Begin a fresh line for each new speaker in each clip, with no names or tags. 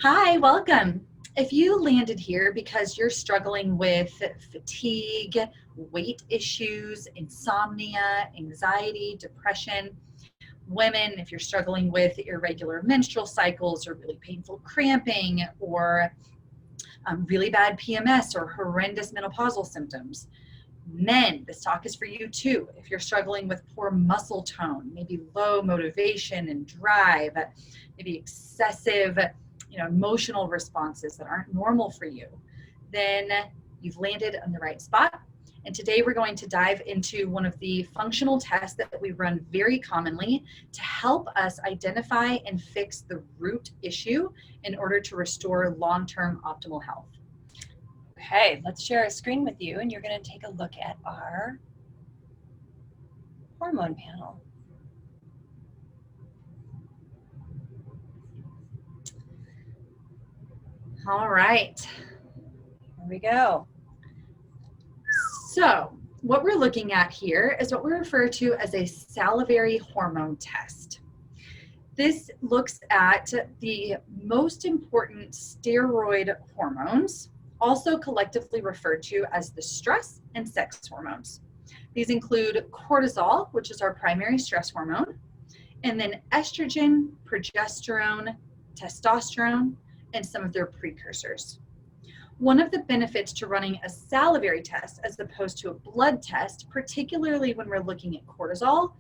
Hi, welcome. If you landed here because you're struggling with fatigue, weight issues, insomnia, anxiety, depression, women, if you're struggling with irregular menstrual cycles or really painful cramping or really bad PMS or horrendous menopausal symptoms, men, this talk is for you too. If you're struggling with poor muscle tone, maybe low motivation and drive, maybe excessive, emotional responses that aren't normal for you, then you've landed on the right spot. And today we're going to dive into one of the functional tests that we run very commonly to help us identify and fix the root issue in order to restore long-term optimal health.
Okay, let's share a screen with you and you're going to take a look at our hormone panel.
All right.
Here we go.
So what we're looking at here is what we refer to as a salivary hormone test. This looks at the most important steroid hormones, also collectively referred to as the stress and sex hormones. These include cortisol, which is our primary stress hormone, and then estrogen, progesterone, testosterone, and some of their precursors. One of the benefits to running a salivary test as opposed to a blood test, particularly when we're looking at cortisol,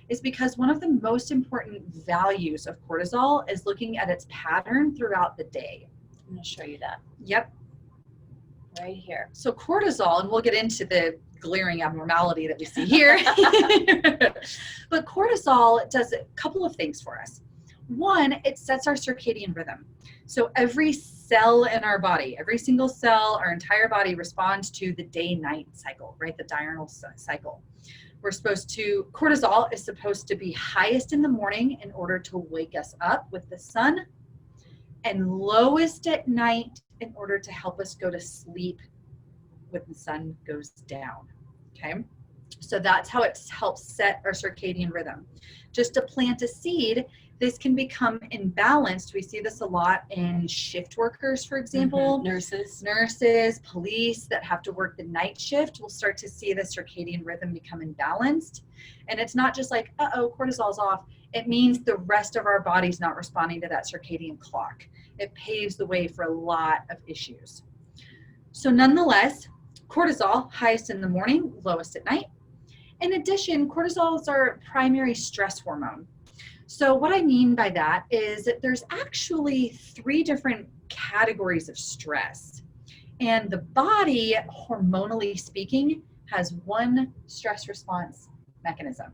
is because one of the most important values of cortisol is looking at its pattern throughout the day.
I'm going to show you that.
Yep.
Right here.
So cortisol, and we'll get into the glaring abnormality that we see here, but cortisol does a couple of things for us. One, it sets our circadian rhythm. So every cell in our body, every single cell, our entire body responds to the day-night cycle, right? The diurnal cycle. Cortisol is supposed to be highest in the morning in order to wake us up with the sun, and lowest at night in order to help us go to sleep when the sun goes down, okay? So that's how it helps set our circadian rhythm. Just to plant a seed, this can become imbalanced. We see this a lot in shift workers, for example. Nurses, police that have to work the night shift will start to see the circadian rhythm become imbalanced. And it's not just like, uh-oh, cortisol's off. It means the rest of our body's not responding to that circadian clock. It paves the way for a lot of issues. So nonetheless, cortisol, highest in the morning, lowest at night. In addition, cortisol is our primary stress hormone. So what I mean by that is that there's actually 3 different categories of stress. And the body, hormonally speaking, has one stress response mechanism.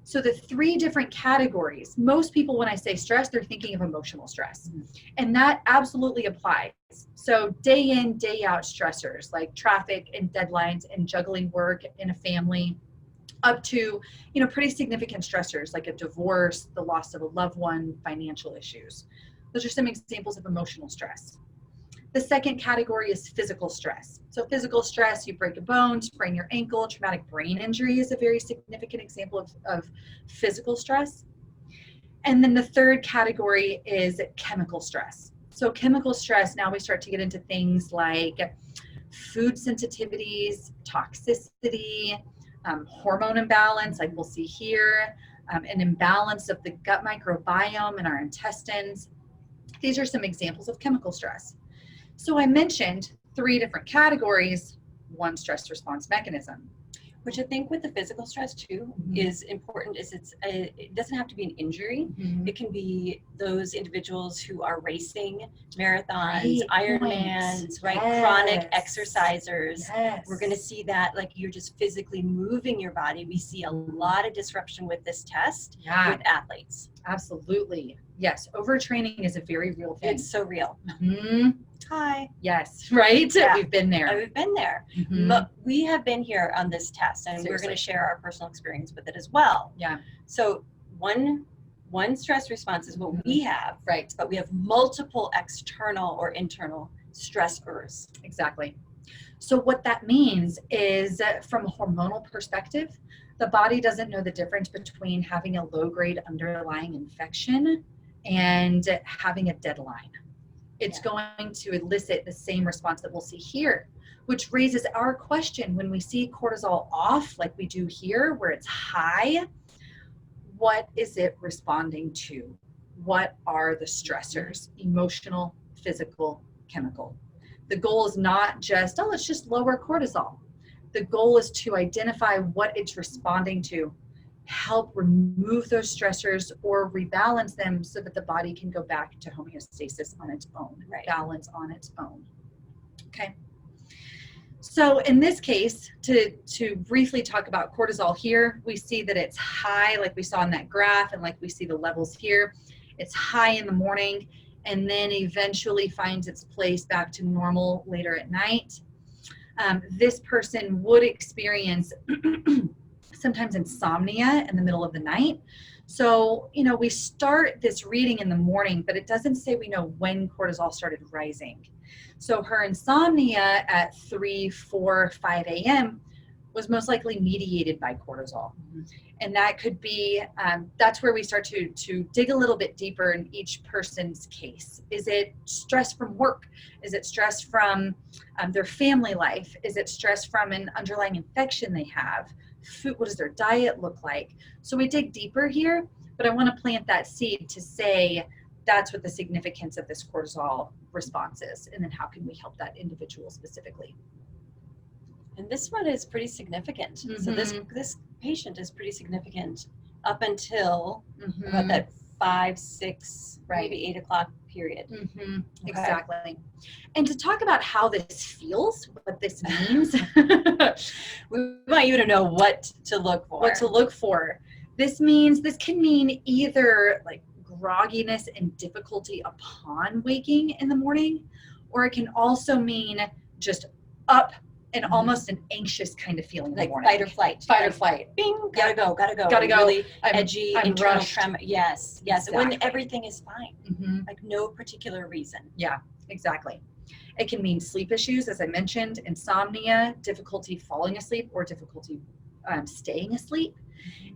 So the 3 different categories, most people, when I say stress, they're thinking of emotional stress. And that absolutely applies. So day in, day out stressors like traffic and deadlines and juggling work in a family, up to, pretty significant stressors like a divorce, the loss of a loved one, financial issues. Those are some examples of emotional stress. The second category is physical stress. So physical stress, you break a bone, sprain your ankle, traumatic brain injury is a very significant example of physical stress. And then the third category is chemical stress. So chemical stress, now we start to get into things like food sensitivities, toxicity, hormone imbalance, like we'll see here, an imbalance of the gut microbiome in our intestines. These are some examples of chemical stress. So I mentioned 3 different categories, one stress response mechanism.
Which I think with the physical stress too is important is it doesn't have to be an injury. It can be those individuals who are racing marathons, Ironmans, right? Yes. Chronic exercisers.
Yes.
We're going to see that like you're just physically moving your body. We see a lot of disruption with this test with athletes.
Absolutely. Yes. Overtraining is a very real thing.
It's so real. Hi.
Yes. Right.
Yeah.
We've been there.
We've been there. But we have been here on this test, and we're going to share our personal experience with it as well.
Yeah.
So one stress response is what we have.
Right.
But we have multiple external or internal stressors.
Exactly. So what that means is from a hormonal perspective, the body doesn't know the difference between having a low-grade underlying infection and having a deadline. It's going to elicit the same response that we'll see here, which raises our question when we see cortisol off, like we do here, where it's high, what is it responding to? What are the stressors? Emotional, physical, chemical. The goal is not just, oh, let's just lower cortisol. The goal is to identify what it's responding to, help remove those stressors or rebalance them so that the body can go back to homeostasis on its own, balance on its own. Okay. So in this case, to briefly talk about cortisol here, we see that it's high, like we saw in that graph, and like we see the levels here. It's high in the morning and then eventually finds its place back to normal later at night. This person would experience sometimes insomnia in the middle of the night. So, you know, we start this reading in the morning, but it doesn't say we know when cortisol started rising. So her insomnia at 3, 4, 5 a.m. was most likely mediated by cortisol. And that could be, that's where we start to dig a little bit deeper in each person's case. Is it stress from work? Is it stress from their family life? Is it stress from an underlying infection they have? Food, what does their diet look like? So we dig deeper here, but I want to plant that seed to say that's what the significance of this cortisol response is, and then how can we help that individual specifically.
And this one is pretty significant. So this patient is pretty significant up until about that 5, 6, maybe 8 o'clock period.
Okay. Exactly. And to talk about how this feels, what this means,
we want you to know what to look for.
What to look for. This can mean either like grogginess and difficulty upon waking in the morning, or it can also mean just up and almost an anxious kind of feeling,
like
in the morning.
fight or flight.
Fight or flight.
Bing, gotta go. Really edgy, internal tremor. Yes. Exactly. When everything is fine, like no particular reason.
Yeah, exactly. It can mean sleep issues, as I mentioned, insomnia, difficulty falling asleep, or difficulty staying asleep.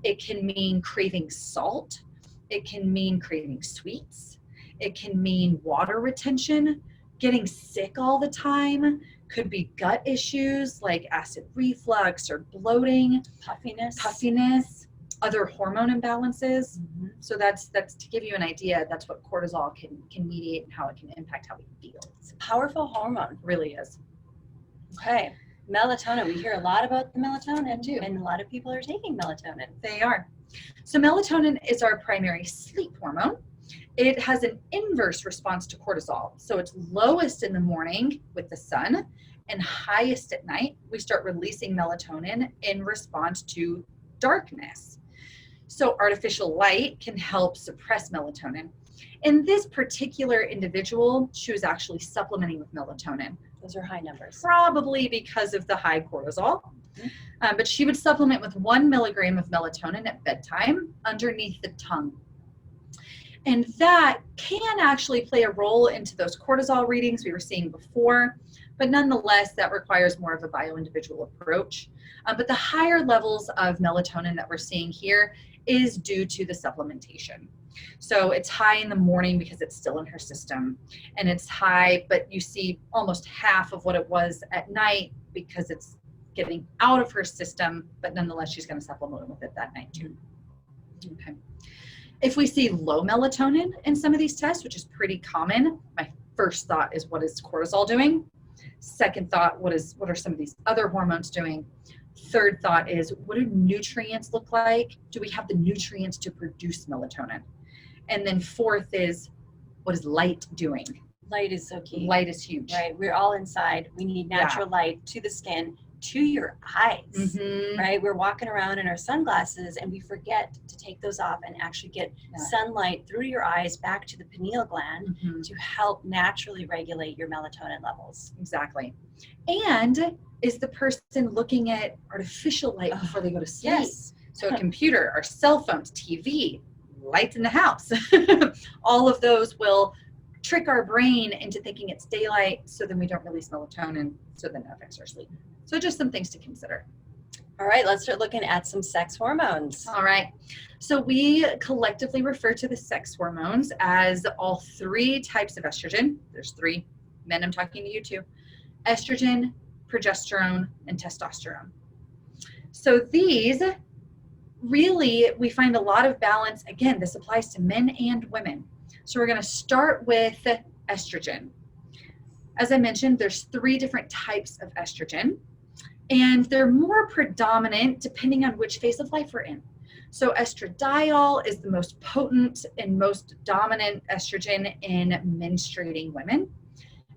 It can mean craving salt. It can mean craving sweets. It can mean water retention, getting sick all the time. Could be gut issues like acid reflux or bloating, puffiness, other hormone imbalances. So that's to give you an idea. That's what cortisol can mediate and how it can impact how we feel.
It's a powerful hormone.
It really is.
Okay. Melatonin. We hear a lot about the melatonin too, and a lot of people are taking melatonin.
They are. So melatonin is our primary sleep hormone. It has an inverse response to cortisol. So it's lowest in the morning with the sun and highest at night. We start releasing melatonin in response to darkness. So artificial light can help suppress melatonin. In this particular individual, she was actually supplementing with melatonin.
Those are high numbers.
Probably because of the high cortisol. But she would supplement with 1 milligram of melatonin at bedtime underneath the tongue. And that can actually play a role into those cortisol readings we were seeing before, but nonetheless, that requires more of a bio-individual approach. But the higher levels of melatonin that we're seeing here is due to the supplementation. So it's high in the morning because it's still in her system, and it's high, but you see almost half of what it was at night because it's getting out of her system, but nonetheless, she's going to supplement with it that night too. Okay. If we see low melatonin in some of these tests, which is pretty common, my first thought is, what is cortisol doing? Second thought, what are some of these other hormones doing? Third thought is, what do nutrients look like? Do we have the nutrients to produce melatonin? And then fourth is, what is light doing?
Light is so key.
Light is huge.
Right. We're all inside. We need natural light to the skin, to your eyes, right? We're walking around in our sunglasses and we forget to take those off and actually get sunlight through your eyes back to the pineal gland to help naturally regulate your melatonin levels.
Exactly. And is the person looking at artificial light before they go to sleep?
Yes.
So a computer, our cell phones, TV, lights in the house, all of those will trick our brain into thinking it's daylight, so then we don't release melatonin, so then it affects our sleep. So just some things to consider.
All right, let's start looking at some sex hormones.
All right. So we collectively refer to the sex hormones as all three types of estrogen. There's three. Men, I'm talking to you too. Estrogen, progesterone, and testosterone. So these really, we find a lot of balance. Again, this applies to men and women. So we're going to start with estrogen. As I mentioned, there's three different types of estrogen, and they're more predominant depending on which phase of life we're in. So estradiol is the most potent and most dominant estrogen in menstruating women.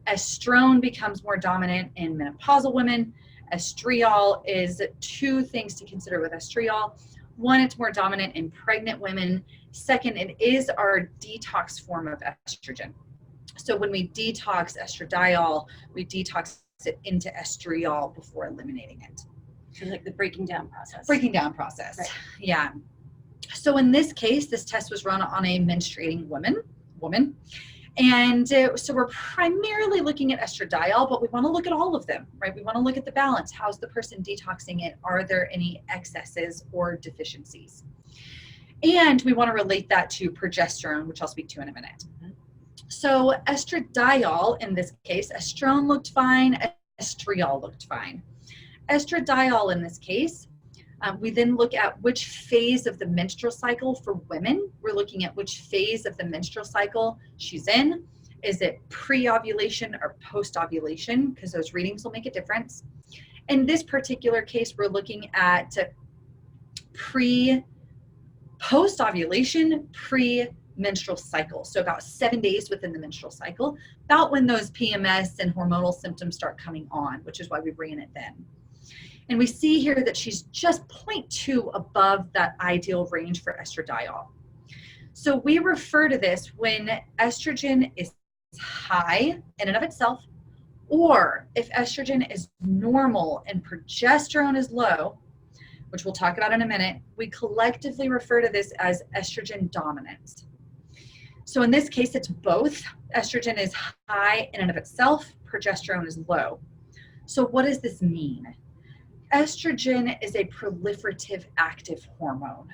Estrone becomes more dominant in menopausal women. Estriol is two things to consider with estriol. One, it's more dominant in pregnant women. Second, it is our detox form of estrogen. So when we detox estradiol, we detox it into estriol before eliminating it.
So like the breaking down process.
Breaking down process.
Right.
Yeah. So in this case, this test was run on a menstruating woman. And so we're primarily looking at estradiol, but we want to look at all of them, right? We want to look at the balance. How's the person detoxing it? Are there any excesses or deficiencies? And we want to relate that to progesterone, which I'll speak to in a minute. So estradiol, in this case, estrone looked fine, estriol looked fine. Estradiol in this case, we then look at which phase of the menstrual cycle for women. We're looking at which phase of the menstrual cycle she's in. Is it pre-ovulation or post-ovulation? Because those readings will make a difference. In this particular case, we're looking at post-ovulation, pre-menstrual cycle. So about 7 days within the menstrual cycle, about when those PMS and hormonal symptoms start coming on, which is why we ran it then. And we see here that she's just 0.2 above that ideal range for estradiol. So we refer to this when estrogen is high in and of itself, or if estrogen is normal and progesterone is low, which we'll talk about in a minute, we collectively refer to this as estrogen dominance. So in this case, it's both. Estrogen is high in and of itself, progesterone is low. So what does this mean? Estrogen is a proliferative active hormone.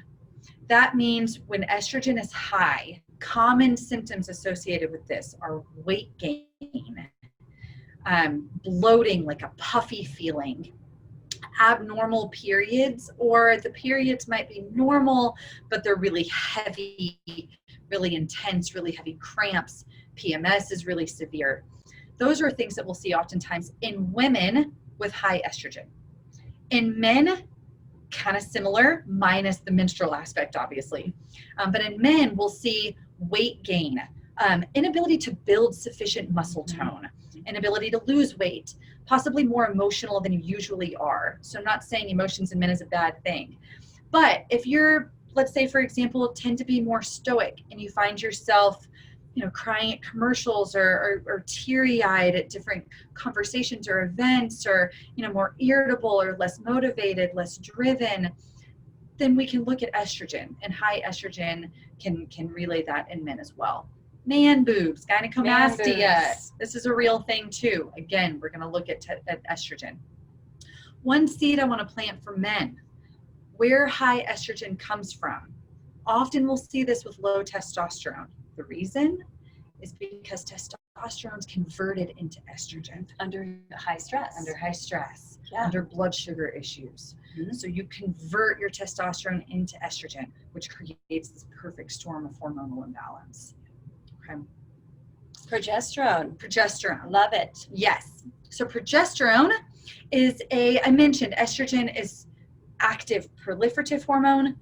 That means when estrogen is high, common symptoms associated with this are weight gain, bloating, like a puffy feeling, abnormal periods, or the periods might be normal, but they're really heavy, really intense, really heavy cramps. PMS is really severe. Those are things that we'll see oftentimes in women with high estrogen. In men, kind of similar, minus the menstrual aspect, obviously. But in men, we'll see weight gain, inability to build sufficient muscle tone, inability to lose weight, possibly more emotional than you usually are. So I'm not saying emotions in men is a bad thing. But if you're, let's say, for example, tend to be more stoic and you find yourself crying at commercials or teary-eyed at different conversations or events, or, more irritable or less motivated, less driven, then we can look at estrogen, and high estrogen can relay that in men as well. Man boobs, gynecomastia. This is a real thing too. Again, we're going to look at estrogen. One seed I want to plant for men, where high estrogen comes from. Often we'll see this with low testosterone. The reason is because testosterone is converted into estrogen.
Under high stress.
Yeah. Under blood sugar issues. Mm-hmm. So you convert your testosterone into estrogen, which creates this perfect storm of hormonal imbalance. Okay.
Progesterone. Love it.
Yes. So progesterone is I mentioned estrogen is active proliferative hormone.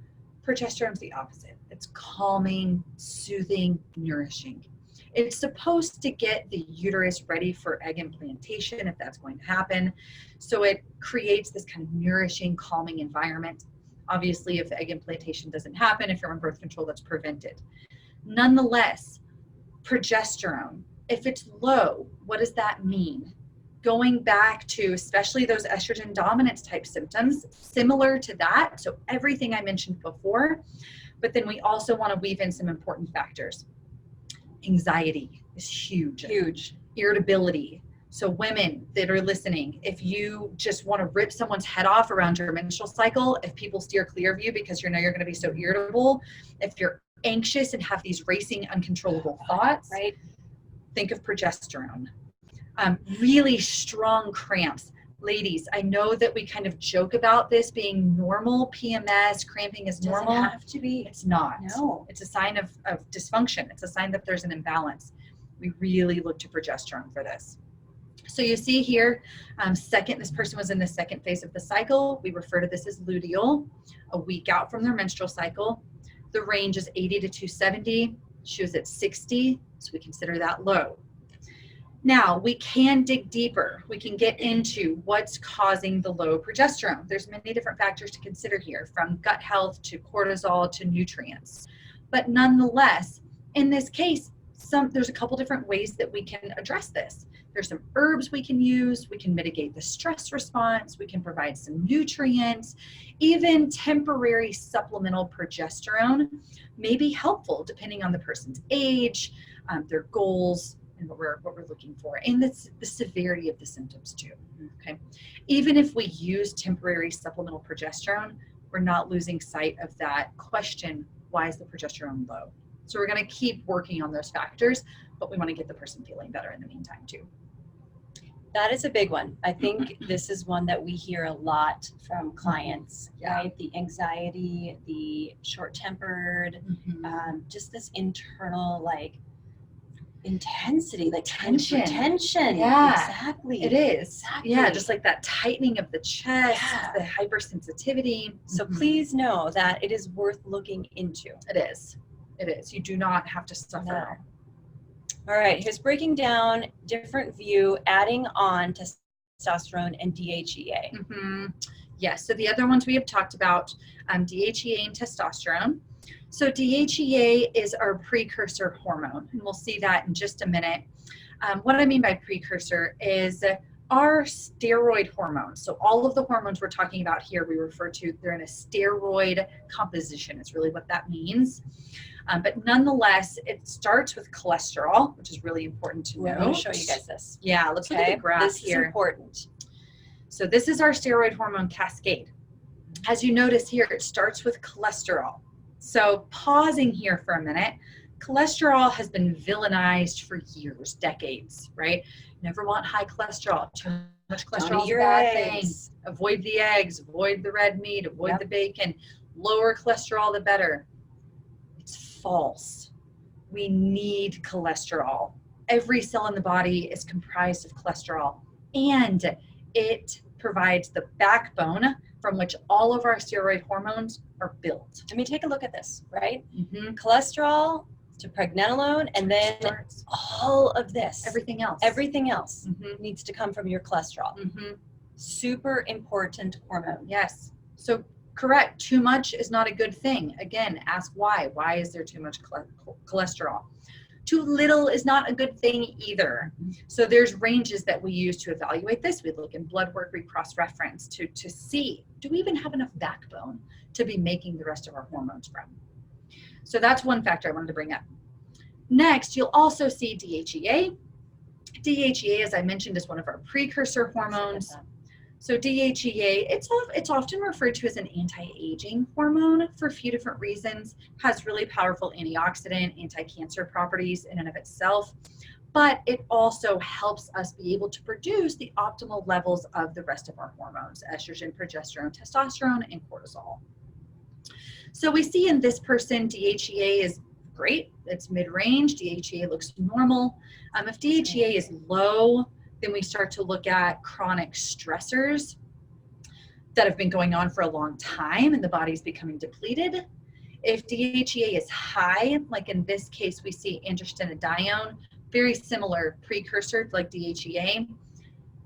Progesterone is the opposite. It's calming, soothing, nourishing. It's supposed to get the uterus ready for egg implantation, if that's going to happen. So it creates this kind of nourishing, calming environment. Obviously, if egg implantation doesn't happen, if you're on birth control, that's prevented. Nonetheless, progesterone, if it's low, what does that mean? Going back to especially those estrogen dominance type symptoms, similar to that. So everything I mentioned before, but then we also want to weave in some important factors. Anxiety is huge.
Huge.
Irritability, So women that are listening, if you just want to rip someone's head off around your menstrual cycle, if people steer clear of you because you know you're going to be so irritable, if you're anxious and have these racing, uncontrollable thoughts,
right?
Think of progesterone. Really strong cramps. Ladies, I know that we kind of joke about this being normal. PMS, cramping is normal.
Doesn't have to be.
It's not.
No.
It's a sign of dysfunction. It's a sign that there's an imbalance. We really look to progesterone for this. So you see here, this person was in the second phase of the cycle. We refer to this as luteal, a week out from their menstrual cycle. The range is 80 to 270. She was at 60, so we consider that low. Now, we can dig deeper. We can get into what's causing the low progesterone. There's many different factors to consider here, from gut health to cortisol to nutrients. But nonetheless, in this case, there's a couple different ways that we can address this. There's some herbs we can use. We can mitigate the stress response. We can provide some nutrients. Even temporary supplemental progesterone may be helpful depending on the person's age, their goals, and what we're looking for, and the severity of the symptoms too. Okay, even if we use temporary supplemental progesterone, we're not losing sight of that question: why is the progesterone low? So we're going to keep working on those factors, but we want to get the person feeling better in the meantime too.
That is a big one. I think this is one that we hear a lot from clients, right? The anxiety, the short-tempered, just this internal intensity, tension.
Yeah,
exactly.
It is.
Exactly.
Yeah, just like that tightening of the chest, the hypersensitivity.
So please know that it is worth looking into.
It is. It is. You do not have to suffer.
No. All right, here's breaking down different view, adding on testosterone and DHEA.
Yes, so the other ones we have talked about, DHEA and testosterone. So DHEA is our precursor hormone, and we'll see that in just a minute. What I mean by precursor is our steroid hormones. So all of the hormones we're talking about here, we refer to, they're in a steroid composition is really what that means. But nonetheless, it starts with cholesterol, which is really important to know.
I'm going to show you guys this.
Yeah, let's look at the graph
this
here.
This is important.
So this is our steroid hormone cascade. As you notice here, it starts with cholesterol. So pausing here for a minute, cholesterol has been villainized for years, decades, right? Never want high cholesterol. Too much cholesterol is a bad thing. Avoid the eggs, avoid the red meat, avoid the bacon. Lower cholesterol, the better. It's false. We need cholesterol. Every cell in the body is comprised of cholesterol, and it provides the backbone from which all of our steroid hormones are built.
I mean, take a look at this, right? Cholesterol to pregnenolone, and then all of this.
Everything else
needs to come from your cholesterol. Super important hormone.
Yes. So correct. Too much is not a good thing. Again, ask why. Why is there too much cholesterol? Too little is not a good thing either. So there's ranges that we use to evaluate this. We look in blood work, we cross-reference to see, do we even have enough backbone to be making the rest of our hormones from? So that's one factor I wanted to bring up. Next, you'll also see DHEA. DHEA, as I mentioned, is one of our precursor hormones. So DHEA, it's often referred to as an anti-aging hormone for a few different reasons. Has really powerful antioxidant, anti-cancer properties in and of itself, but it also helps us be able to produce the optimal levels of the rest of our hormones: estrogen, progesterone, testosterone, and cortisol. So we see in this person, DHEA is great. It's mid-range. DHEA looks normal. If DHEA is low, then we start to look at chronic stressors that have been going on for a long time and the body's becoming depleted. If DHEA is high, like in this case, we see androstenedione, very similar precursor like DHEA.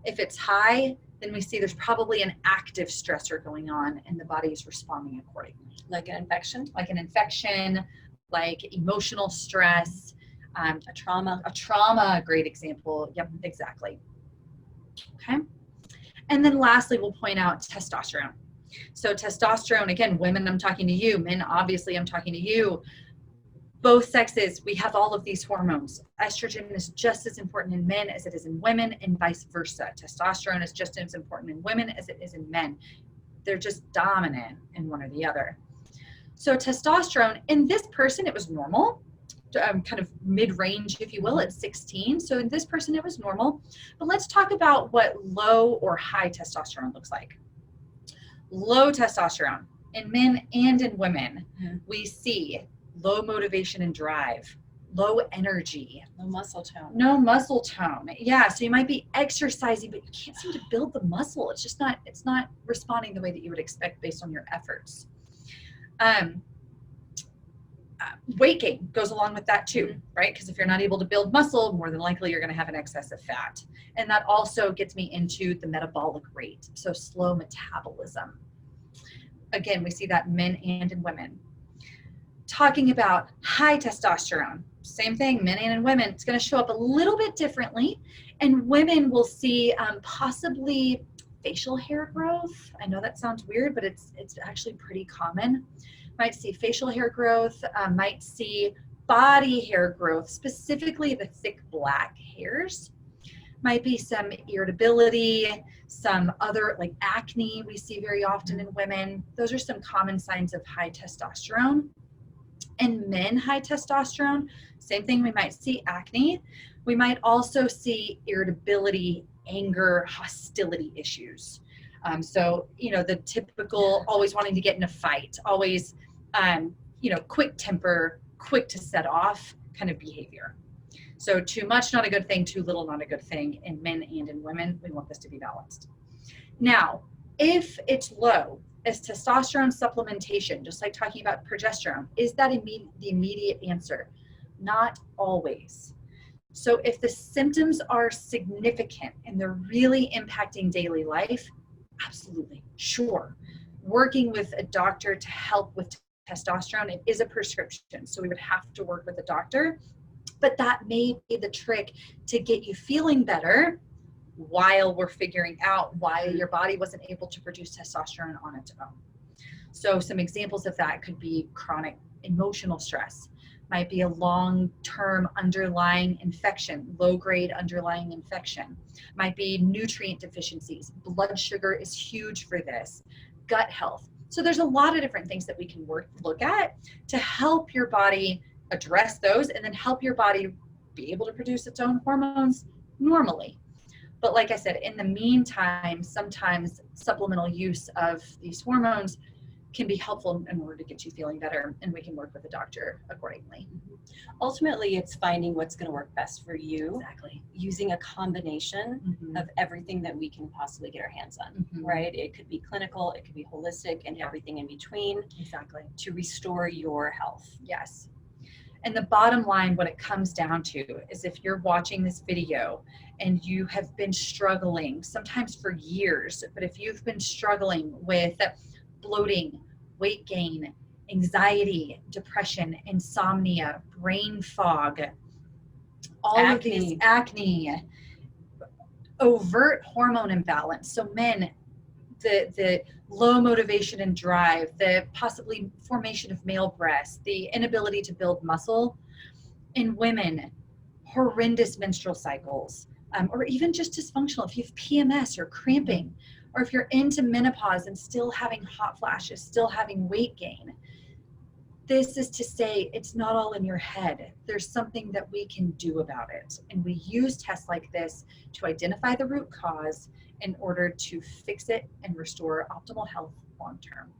If it's high, then we see there's probably an active stressor going on and the body is responding accordingly.
Like an infection?
Like an infection, like emotional stress,
a trauma.
A great example. Yep, exactly. Okay. And then lastly, we'll point out testosterone. So testosterone, again, women, I'm talking to you. Men, obviously, I'm talking to you. both sexes, we have all of these hormones. Estrogen is just as important in men as it is in women, and vice versa. Testosterone is just as important in women as it is in men. They're just dominant in one or the other. So testosterone, in this person, it was normal, kind of mid-range, if you will, at 16. So in this person, it was normal. But let's talk about what low or high testosterone looks like. Low testosterone in men and in women, we see low motivation and drive, low energy,
no muscle tone.
No muscle tone. Yeah, so you might be exercising, but you can't seem to build the muscle. It's not responding the way that you would expect based on your efforts. Weight gain goes along with that too, right? Because if you're not able to build muscle, more than likely you're going to have an excess of fat. And that also gets me into the metabolic rate, so slow metabolism. Again, we see that in men and in women. Talking about high testosterone, same thing, men and in women, it's going to show up a little bit differently. And women will see possibly facial hair growth. I know that sounds weird, but it's actually pretty common. Might see facial hair growth, might see body hair growth, specifically the thick black hairs. Might be some irritability, some other like acne we see very often in women. Those are some common signs of high testosterone. In men, high testosterone, same thing, we might see acne. We might also see irritability, anger, hostility issues. So, the typical always wanting to get in a fight, always, quick temper, quick to set off kind of behavior. So too much, not a good thing, too little, not a good thing in men and in women. We want this to be balanced. Now, if it's low, is testosterone supplementation, just like talking about progesterone, is that the immediate answer? Not always. So if the symptoms are significant and they're really impacting daily life, absolutely, sure. Working with a doctor to help with testosterone, it is a prescription, so we would have to work with a doctor, but that may be the trick to get you feeling better while we're figuring out why your body wasn't able to produce testosterone on its own. So some examples of that could be chronic emotional stress, might be a long-term underlying infection, low-grade underlying infection, might be nutrient deficiencies. Blood sugar is huge for this, gut health. So there's a lot of different things that we can look at to help your body address those and then help your body be able to produce its own hormones normally. But like I said, in the meantime, sometimes supplemental use of these hormones can be helpful in order to get you feeling better, and we can work with the doctor accordingly.
Ultimately, it's finding what's going to work best for you.
Exactly.
Using a combination of everything that we can possibly get our hands on, right? It could be clinical, it could be holistic, and everything in between.
Exactly.
To restore your health.
Yes. And the bottom line, what it comes down to is if you're watching this video and you have been struggling, sometimes for years, but if you've been struggling with bloating, weight gain, anxiety, depression, insomnia, brain fog, all of these acne, overt hormone imbalance. So men, the low motivation and drive, the possibly formation of male breasts, the inability to build muscle. In women, horrendous menstrual cycles, or even just dysfunctional. If you have PMS or cramping, or if you're into menopause and still having hot flashes, still having weight gain. This is to say it's not all in your head. There's something that we can do about it. And we use tests like this to identify the root cause in order to fix it and restore optimal health long term.